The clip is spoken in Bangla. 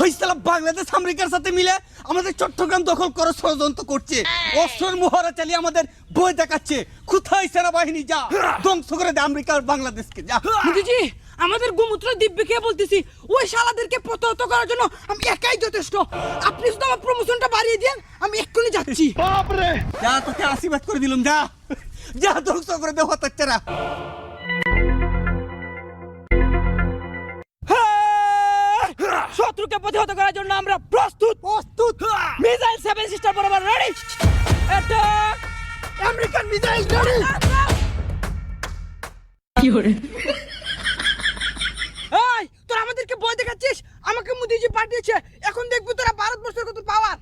ফয়সালা বাংলাদেশ আমেরিকার সাথে মিলে আমাদের চট্টগ্রাম দখল করার ষড়যন্ত্র করছে। অস্ত্রের মোহরা চালিয়ে আমাদের ভয় দেখাচ্ছে। কোথায় সেনাবাহিনী? যা ধ্বংস করে দে আমেরিকা আর বাংলাদেশকে, যা। মোদিজি, আমাদের গোমূত্র দিব্যকে বলতেছি, ওই শালাদেরকে প্রতিহত করার জন্য আমি একাই যথেষ্ট। আপনি শুধু আমার প্রমোশনটা বাড়িয়ে দেন, আমি এক্ষুনি যাচ্ছি। যা, তোকে আশীর্বাদ করে দিলাম, যা যা ধ্বংস করে দে হতচ্ছাড়া। শত্রুকে প্রতিহত করার জন্য আমরা প্রস্তুত। মিসাইল 7 সিস্টার বরাবর ready. Attack! American missile ready. এই, তোরা আমাদেরকে ভয় দেখাচ্ছিস? আমাকে মোদিজি পাঠিয়েছে, এখন দেখবি তোরা ভারতবর্ষের কত পাওয়ার।